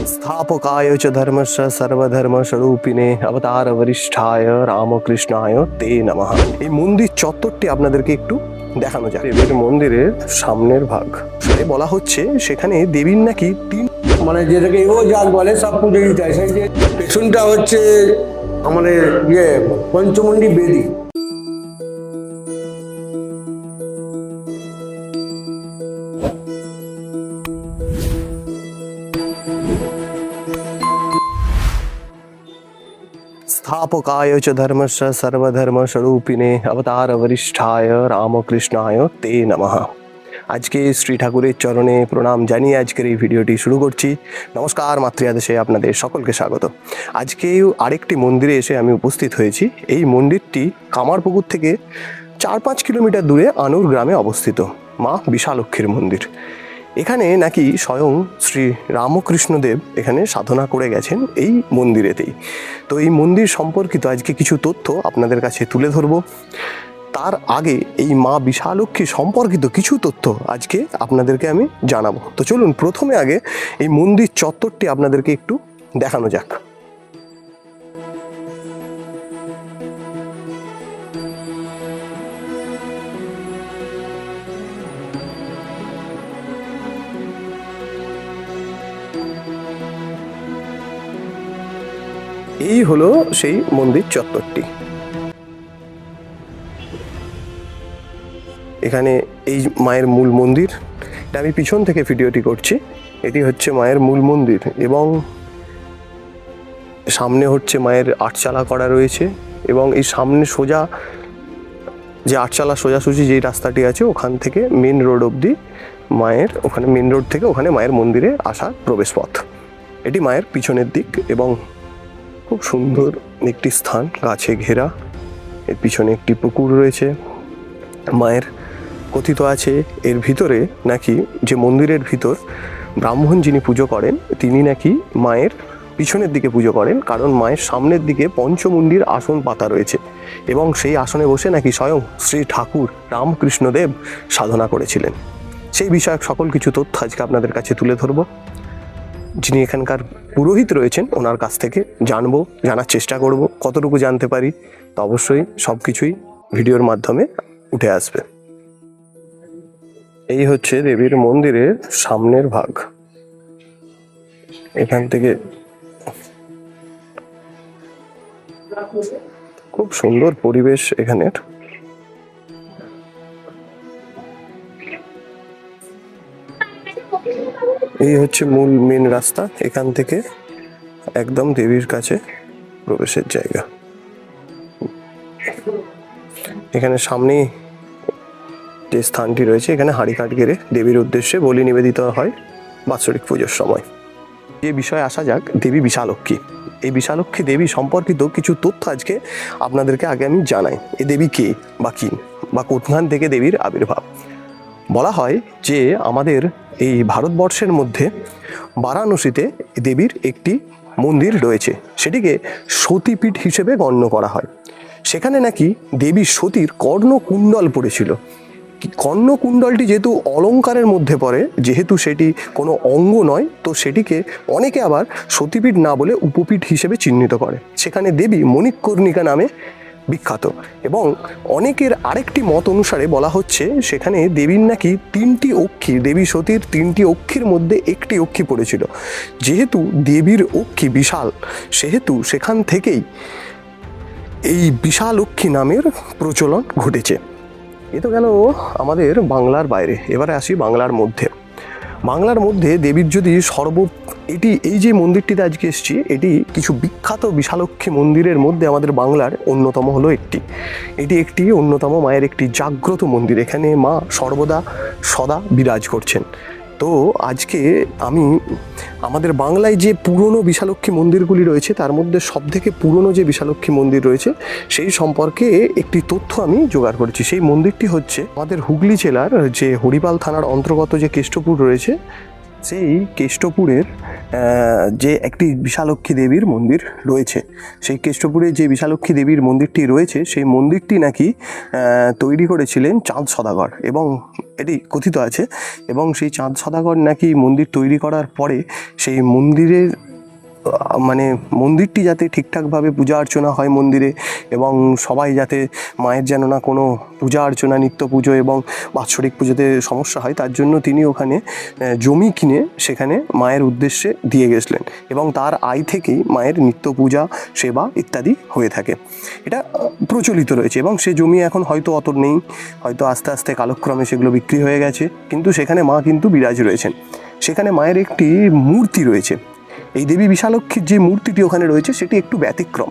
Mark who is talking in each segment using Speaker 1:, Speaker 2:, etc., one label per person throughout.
Speaker 1: स्थापकाय च धर्मस्य सर्वधर्मस्वरूपिणे अवतार वरिष्ठाय রামকৃষ্ণায় তে নমঃ। এই মন্দির চত্বরটি আপনাদেরকে একটু দেখানো যাক। দেবীর মন্দিরের সামনের ভাগ বলা হচ্ছে সেখানে দেবীর নাকি
Speaker 2: মানে যেটাকে ও জাত বলে সব পুজো দিতে হয়। সেই যে পেছনটা হচ্ছে আমাদের পঞ্চমুণ্ডী বেদী।
Speaker 1: स्थापकाय च धर्मस्य सर्वधर्मस्वरूपिणे अवतार वरिष्ठाय রামকৃষ্ণায় তে নমঃ। আজকে শ্রী ঠাকুরের চরণে প্রণাম জানিয়ে আজকের এই ভিডিওটি শুরু করছি। নমস্কার, মাতৃয়াদেশে আপনাদের সকলকে স্বাগত। আজকে আরেকটি মন্দিরে এসে আমি উপস্থিত হয়েছি। এই মন্দিরটি কামারপুকুর থেকে 4-5 কিলোমিটার দূরে আনুর গ্রামে অবস্থিত মা বিশালক্ষীর মন্দির। এখানে নাকি স্বয়ং শ্রী রামকৃষ্ণদেব এখানে সাধনা করে গেছেন এই মন্দিরেতেই। তো এই মন্দির সম্পর্কিত আজকে কিছু তথ্য আপনাদের কাছে তুলে ধরব। তার আগে এই মা বিশালক্ষী সম্পর্কিত কিছু তথ্য আজকে আপনাদেরকে আমি জানাবো। তো চলুন প্রথমে আগে এই মন্দির চত্বরটি আপনাদেরকে একটু দেখানো যাক। এই হলো সেই মন্দির চত্বরটি। এখানে এই মায়ের মূল মন্দির, এটা আমি পিছন থেকে ভিডিওটি করছি। এটি হচ্ছে মায়ের মূল মন্দির এবং সামনে হচ্ছে মায়ের আটচালা করা রয়েছে এবং এই সামনে সোজা যে আটচালা সোজাসুজি যেই রাস্তাটি আছে ওখান থেকে মেন রোড অবধি মায়ের ওখানে মেন রোড থেকে ওখানে মায়ের মন্দিরে আসার প্রবেশপথ। এটি মায়ের পিছনের দিক এবং খুব সুন্দর একটি স্থান, গাছে ঘেরা। এর পিছনে একটি পুকুর রয়েছে। মায়ের কথিত আছে এর ভিতরে নাকি যে মন্দিরের ভিতর ব্রাহ্মণ যিনি পুজো করেন তিনি নাকি মায়ের পিছনের দিকে পুজো করেন, কারণ মায়ের সামনের দিকে পঞ্চমুণ্ডির আসন পাতা রয়েছে এবং সেই আসনে বসে নাকি স্বয়ং শ্রী ঠাকুর রামকৃষ্ণদেব সাধনা করেছিলেন। সেই বিষয়ক সকল কিছু তথ্য আজকে আপনাদের কাছে তুলে ধরব। যিনি এখানকার পুরোহিত রয়েছেন ওনার কাছ থেকে জানার চেষ্টা করব। কতটুকু জানতে পারি তা অবশ্যই সব কিছুই ভিডিওর মাধ্যমে উঠে আসবে। এই হচ্ছে দেবীর মন্দিরের সামনের ভাগ। এখান থেকে খুব সুন্দর পরিবেশ এখানের। এই হচ্ছে মূল মেন রাস্তা, এখান থেকে একদম দেবীর কাছে প্রবেশের জায়গা। এখানে সামনেই যে স্থানটি রয়েছে এখানে হাঁড়ি কাঠ গেড়ে দেবীর উদ্দেশ্যে বলি নিবেদিত হয় বাৎসরিক পুজোর সময়। যে বিষয়ে আসা যাক, দেবী বিশালক্ষী। এই বিশালক্ষী দেবী সম্পর্কিত কিছু তথ্য আজকে আপনাদেরকে আগে আমি জানাই। এ দেবী কে বা কি বা কোথান থেকে দেবীর আবির্ভাব। বলা হয় যে আমাদের এই ভারতবর্ষের মধ্যে বারাণসীতে দেবীর একটি মন্দির রয়েছে, সেটিকে সতীপীঠ হিসেবে গণ্য করা হয়। সেখানে নাকি দেবী সতীর কর্ণকুণ্ডল পড়েছিল। কর্ণকুণ্ডলটি যেহেতু অলঙ্কারের মধ্যে পড়ে, যেহেতু সেটি কোনো অঙ্গ নয়, তো সেটিকে অনেকে আবার সতীপীঠ না বলে উপপীঠ হিসেবে চিহ্নিত করে। সেখানে দেবী মণিকর্ণিকা নামে বিখ্যাত এবং অনেকের আরেকটি মত অনুসারে বলা হচ্ছে সেখানে দেবীর নাকি 3টি অক্ষি, দেবী সতীর 3টি অক্ষির মধ্যে একটি অক্ষি পড়েছিল। যেহেতু দেবীর অক্ষি বিশাল, সেহেতু সেখান থেকেই এই বিশালক্ষী নামের প্রচলন ঘটেছে। এ তো গেল আমাদের বাংলার বাইরে। এবারে আসি বাংলার মধ্যে। বাংলার মধ্যে দেবীর যদি এই যে মন্দিরটিতে আজকে এসেছি, এটি কিছু বিখ্যাত বিশালক্ষী মন্দিরের মধ্যে আমাদের বাংলার অন্যতম হলো একটি। এটি একটি অন্যতম মায়ের একটি জাগ্রত মন্দির। এখানে মা সর্বদা সদা বিরাজ করছেন। তো আজকে আমি আমাদের বাংলায় যে পুরনো বিশালক্ষী মন্দিরগুলি রয়েছে তার মধ্যে সবথেকে পুরনো যে বিশালক্ষী মন্দির রয়েছে সেই সম্পর্কে একটি তথ্য আমি জোগাড় করেছি। সেই মন্দিরটি হচ্ছে আমাদের হুগলি জেলার যে হরিপাল থানার অন্তর্গত যে কেষ্টপুর রয়েছে সেই কেষ্টপুরের যে একটি বিশালক্ষী দেবীর মন্দির রয়েছে, সেই কেষ্টপুরে যে বিশালক্ষী দেবীর মন্দিরটি রয়েছে সেই মন্দিরটি নাকি তৈরি করেছিলেন চাঁদ সদাগর, এবং এটি কথিত আছে। এবং সেই চাঁদ সদাগর নাকি মন্দির তৈরি করার পরে সেই মন্দিরের মানে মন্দিরটি যাতে ঠিকঠাকভাবে পূজা অর্চনা হয় মন্দিরে, এবং সবাই যাতে মায়ের যেন না কোনো পূজা অর্চনা, নিত্য পুজো এবং বাৎসরিক পুজোতে সমস্যা হয়, তার জন্য তিনি ওখানে জমি কিনে সেখানে মায়ের উদ্দেশ্যে দিয়ে গেছিলেন, এবং তার আয় থেকেই মায়ের নিত্য পূজা, সেবা ইত্যাদি হয়ে থাকে। এটা প্রচলিত রয়েছে, এবং সে জমি এখন হয়তো অত নেই, হয়তো আস্তে আস্তে কালক্রমে সেগুলো বিক্রি হয়ে গেছে, কিন্তু সেখানে মা কিন্তু বিরাজ রয়েছেন। সেখানে মায়ের একটি মূর্তি রয়েছে। এই দেবী বিশালক্ষীর যে মূর্তিটি ওখানে রয়েছে সেটি একটু ব্যতিক্রম।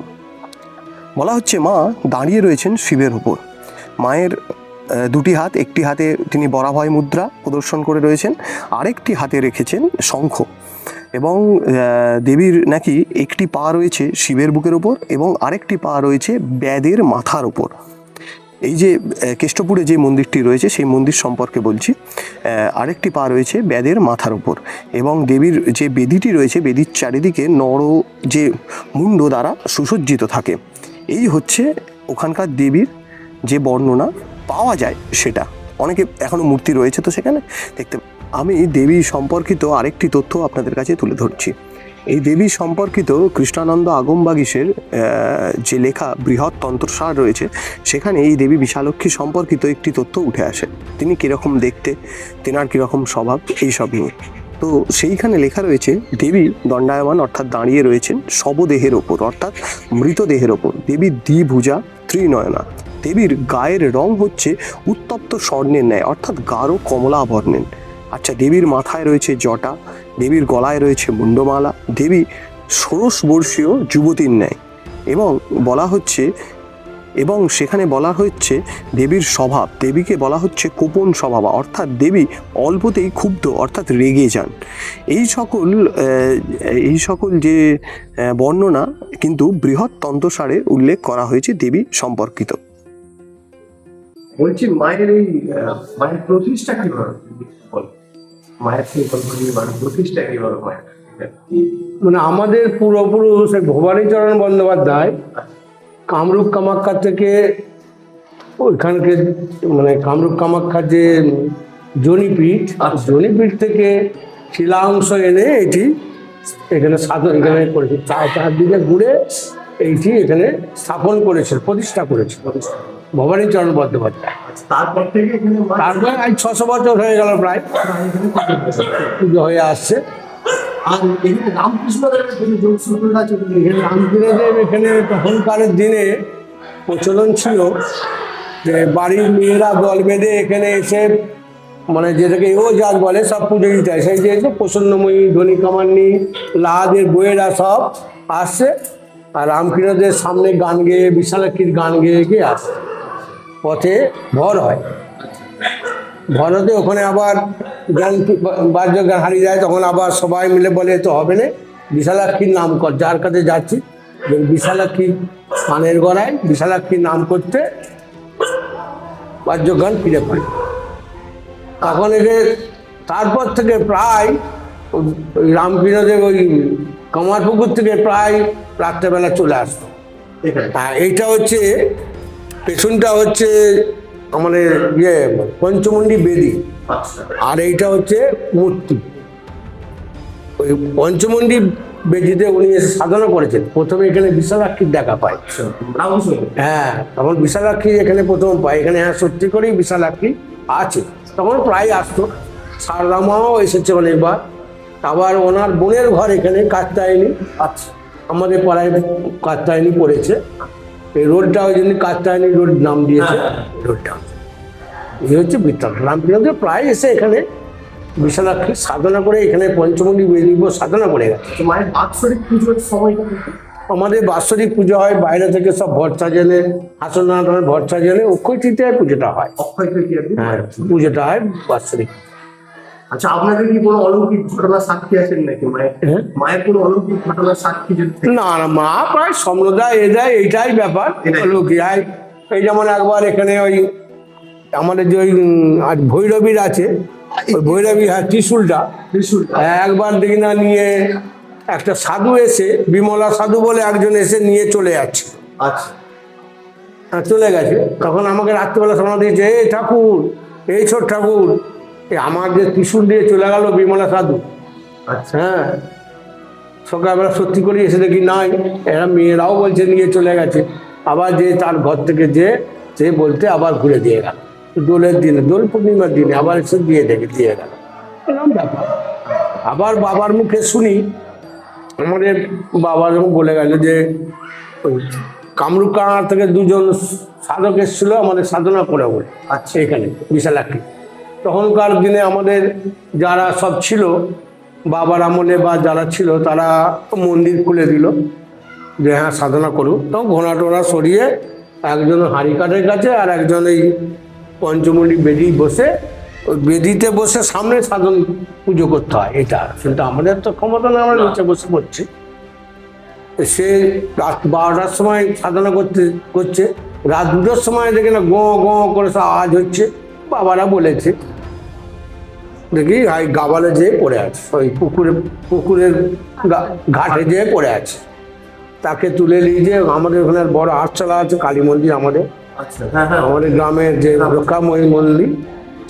Speaker 1: বলা হচ্ছে মা দাঁড়িয়ে রয়েছেন শিবের উপর। মায়ের দুটি হাত, একটি হাতে তিনি বরাভয় মুদ্রা প্রদর্শন করে রয়েছেন, আরেকটি হাতে রেখেছেন শঙ্খ, এবং দেবীর নাকি একটি পা রয়েছে শিবের বুকের ওপর এবং আরেকটি পা রয়েছে ব্যাদের মাথার ওপর। এই যে কেষ্টপুরে যে মন্দিরটি রয়েছে সেই মন্দির সম্পর্কে বলছি। আরেকটি পা রয়েছে ব্যাদের মাথার উপর, এবং দেবীর যে বেদিটি রয়েছে বেদির চারিদিকে নর যে মুণ্ড দ্বারা সুসজ্জিত থাকে। এই হচ্ছে ওখানকার দেবীর যে বর্ণনা পাওয়া যায় সেটা। অনেকে এখনও মূর্তি রয়েছে তো সেখানে দেখতে। আমি দেবী সম্পর্কিত আরেকটি তথ্য আপনাদের কাছে তুলে ধরছি। এই দেবী সম্পর্কিত কৃষ্ণানন্দ আগমবাগীশের যে লেখা বৃহৎ তন্ত্রসার রয়েছে সেখানে এই দেবী বিশালক্ষী সম্পর্কিত একটি তথ্য উঠে আসে। তিনি কীরকম দেখতে, তেনার কীরকম স্বভাব, এইসব নিয়ে। তো সেইখানে লেখা রয়েছে দেবী দণ্ডায়মান অর্থাৎ দাঁড়িয়ে রয়েছেন শবদেহের ওপর অর্থাৎ মৃতদেহের ওপর। দেবী দ্বিভুজা ত্রিনয়না। দেবীর গায়ের রং হচ্ছে উত্তপ্ত স্বর্ণের ন্যায় অর্থাৎ গাঢ় কমলা বর্ণের। আচ্ছা, দেবীর মাথায় রয়েছে জটা, দেবীর গলায় রয়েছে মুন্ডমালা, দেবী ষোড়শ বর্ষীয় যুবতীর ন্যায়, এবং সেখানে বলা হচ্ছে দেবীর স্বভাব, দেবীকে বলা হচ্ছে কোপন স্বভাব, অর্থাৎ দেবী অল্পতেই ক্ষুব্ধ অর্থাৎ রেগে যান। এই সকল যে বর্ণনা কিন্তু বৃহৎ তন্ত্রসারে উল্লেখ করা হয়েছে দেবী সম্পর্কিত।
Speaker 3: বলছি মায়ের প্রতিষ্ঠা কিভাবে, মায়ের প্রতিষ্ঠা কিভাবে মায়ের?
Speaker 2: মানে আমাদের পূর্বপুরুষ ভবানীচরণ বন্দ্যোপাধ্যায় কামরূপ কামাখ্যা থেকে ওইখানকে মানে কামরূপ কামাখ্যার যে জনিপীঠ, জনিপীঠ থেকে শিলা অংশ এনে এখানে করেছে, চারদিকে ঘুরে এইটি এখানে স্থাপন করেছে, প্রতিষ্ঠা করেছে ভবানীচরণ বন্দ্যোপাধ্যায়।
Speaker 3: তারপর থেকে
Speaker 2: তারপরে আজ 600 বছর হয়ে গেল প্রায় পুজো হয়ে আসছে।
Speaker 3: আর এখানে রামকৃষ্ণদেবের
Speaker 2: রামকৃষ্ণদেব এখানে তখনকারের দিনে প্রচলন ছিল যে বাড়ির মেয়েরা দল বেঁধে এখানে এসে মানে যেটাকে ও জাত বলে সব পুজো দিতে হয়। সেই যে প্রসন্নময়ী, ধনী কামান্নি, লাহাদের বইয়েরা সব আসছে, আর রামকৃষ্ণদের সামনে গান গেয়ে, বিশালাক্ষীর গান গেয়ে গিয়ে আসে। পথে ভর হয়, ভর হতে ওখানে আবার জ্ঞান বাহ্য জ্ঞান হারিয়ে যায়, তখন আবার সবাই মিলে বলে তো হবে না, বিশালাক্ষীর নাম কর। যার কাছে যাচ্ছি বিশালাক্ষীর কানের গড়ায় বিশালাক্ষীর নাম করতে বাহ্য জ্ঞান ফিরে পায়। তখন তারপর থেকে প্রায় ওই রামকৃষ্ণদেব ওই কামারপুকুর থেকে প্রায় রাত্রেবেলা চলে আসতো। এইটা হচ্ছে পেছনটা হচ্ছে আমাদের পঞ্চমুণ্ডী বেদি, আর এইটা হচ্ছে মূর্তি। ওই পঞ্চমুণ্ডী বেদিতে উনি এসে সাধনা করেছেন। প্রথমে এখানে বিশালাক্ষীর দেখা পায়। হ্যাঁ, তখন বিশালাক্ষী এখানে প্রথম পায়। এখানে হ্যাঁ সত্যি করেই বিশালাক্ষী আছে। তখন প্রায় আসতো, সারদা মাও এসেছে অনেকবার। আবার ওনার বোনের ঘর এখানে কাত্যায়নী, আচ্ছা আমাদের পাড়ায় কাত্যায়নী পড়েছে। এই রোডটা ওই জন্য কাত্যায়নী রোড নাম দিয়েছে রোডটা। এই হচ্ছে বৃত্তান্ত। রামকৃষ্ণদেব প্রায় এসে এখানে বিশালাক্ষী সাধনা করে এখানে পঞ্চমুণ্ডী বেদিব সাধনা করে গেছে।
Speaker 3: মায়ের বাৎসরিক পুজোর সময়টা
Speaker 2: আমাদের বাৎসরিক পুজো হয়, বাইরে থেকে সব ভরসা জেনে, হাসনাথনের ভরসা জেনে অক্ষয় তৃতীয়ায় পুজোটা হয়।
Speaker 3: অক্ষয় তৃতীয়া
Speaker 2: হ্যাঁ, পুজোটা হয় বাৎসরিক।
Speaker 3: আচ্ছা, আপনাদের কি কোনো অলৌকিক ঘটনার সাক্ষী আছেন নাকি মায়ের? মায়ের কোনো অলৌকিক ঘটনার সাক্ষী যদি
Speaker 2: না না, মা প্রায় সম্প্রদায় এটাই, এইটাই ব্যাপার অলৌকিক। এই যেমন একবার এখানে ওই আমাদের যে ওই ভৈরবীর আছে, ওই ভৈরবী, হ্যাঁ, ত্রিশূলটা একবার দেখি না নিয়ে একটা সাধু এসে, বিমলা সাধু বলে একজন এসে নিয়ে চলে যাচ্ছে।
Speaker 3: আচ্ছা।
Speaker 2: চলে গেছে। তখন আমাকে রাত্রিবেলা শোনা দিয়েছে, এই ঠাকুর, এই ছোট ঠাকুর, এই আমার যে ত্রিশূল দিয়ে চলে গেল বিমলা সাধু।
Speaker 3: আচ্ছা।
Speaker 2: হ্যাঁ, সকালবেলা সত্যি করে এসে দেখি নাই, এরা মেয়েরাও বলছে নিয়ে চলে গেছে। আবার যে তার ঘর থেকে যে সে বলতে আবার ঘুরে দিয়ে গেল, দোলের দিনে, দোল পূর্ণিমার দিনে আবার এসে দিয়ে গেল এরকম ব্যাপার। আবার বাবার মুখে শুনি, আমাদের বাবা যখন বলে গেল যে ওই কামরূপ কানাড়া থেকে দুজন সাধক এসেছিল আমাদের সাধনা করে বলে। আচ্ছা। এখানে বিশালাক্ষী তখনকার দিনে আমাদের যারা সব ছিল বাবার আমলে বা যারা ছিল তারা মন্দির খুলে দিল যে হ্যাঁ সাধনা করুক। তখন ঘোড়া টোনা সরিয়ে একজন হাড়িকাঠের কাছে আর একজন এই পঞ্চমুণ্ডি বেদি বসে, ওই বেদিতে বসে সামনে সাধন পুজো করতে হয়। এটা কিন্তু আমাদের তো ক্ষমতা না, আমরা নিচে বসে করছি। সে রাত 12টার সময় সাধনা করছে, রাত 2টার সময় দেখে না গঁ গঁ করে সব আওয়াজ হচ্ছে। বাবারা বলেছে দেখি গাবালে যেয়ে পড়ে আছে, ওই পুকুরের ঘাটে যেয়ে পড়ে আছে। তাকে তুলে নিয়ে যে আমাদের ওখানে বড় আটচালা আছে কালী মন্দির আমাদের,
Speaker 3: আচ্ছা। হ্যাঁ হ্যাঁ।
Speaker 2: আমাদের গ্রামের যে রক্ষাময়ী মন্দির,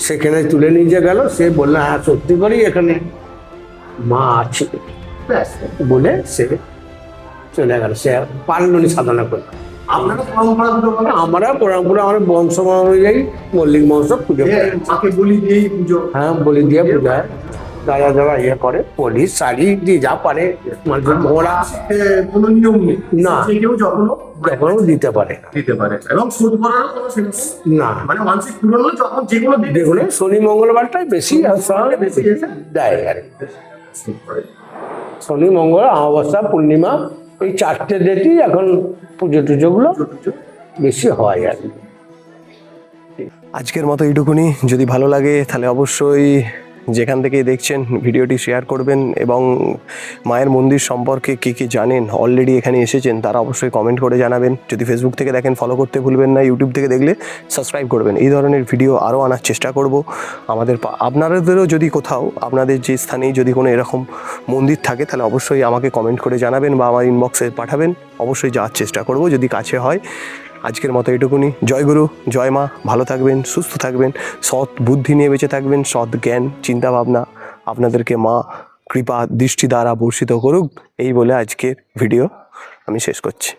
Speaker 2: সেখানে তুলে নিয়ে গেল। সে বললো হ্যাঁ সত্যি করেই এখানে মা আছে বলে সে চলে গেল। সে পারলনি সাধনা করতে।
Speaker 3: আপনারা পরম্পরাগত ভাবে
Speaker 2: আমরা পরম্পরা, আমার বংশ অনুযায়ী মল্লিক বংশ পুজো করে।
Speaker 3: মাকে বলি দিয়েই পুজো।
Speaker 2: হ্যাঁ, বলি দিয়ে পূজা হয়। দাদা দাদা ইয়ে করে, পলিশ শাড়ি দিয়ে যা পারে মানুষের ঘোড়া,
Speaker 3: কোনো নিয়ম নেই
Speaker 2: না।
Speaker 3: যে কেউ যখনও
Speaker 2: যখনও দিতে পারে না।
Speaker 3: দিতে পারে এবং শোধ করারও কোনো সেরকম
Speaker 2: না,
Speaker 3: মানে মানসিক পূরণ হলে যখন যে কোনো দিন
Speaker 2: দেখুন শনি মঙ্গলবারটাই বেশি বেশি দেয় আর কি। শনি মঙ্গল অমাবস্যা পূর্ণিমা এই 4টে ডেটই এখন পুজো টুজোগুলো বেশি হয় আর কি।
Speaker 1: আজকের মতো এইটুকুনি। যদি ভালো লাগে তাহলে অবশ্যই যেখান থেকে দেখছেন ভিডিওটি শেয়ার করবেন, এবং মায়ের মন্দির সম্পর্কে কী কী জানেন, অলরেডি এখানে এসেছেন তারা অবশ্যই কমেন্ট করে জানাবেন। যদি ফেসবুক থেকে দেখেন ফলো করতে ভুলবেন না, ইউটিউব থেকে দেখলে সাবস্ক্রাইব করবেন। এই ধরনের ভিডিও আরও আনার চেষ্টা করব। আপনাদেরও যদি কোথাও আপনাদের যে স্থানেই যদি কোনো এরকম মন্দির থাকে তাহলে অবশ্যই আমাকে কমেন্ট করে জানাবেন বা আমার ইনবক্সে পাঠাবেন, অবশ্যই যাওয়ার চেষ্টা করব যদি কাছে হয়। আজকের মতো এটুকুনি। জয় গুরু, জয় মা। ভালো থাকবেন, সুস্থ থাকবেন, সৎ বুদ্ধি নিয়ে বেঁচে থাকবেন, সৎ জ্ঞান চিন্তাভাবনা আপনাদেরকে মা কৃপা দৃষ্টি দ্বারা বর্ষিত করুক। এই বলে আজকের ভিডিও আমি শেষ করছি।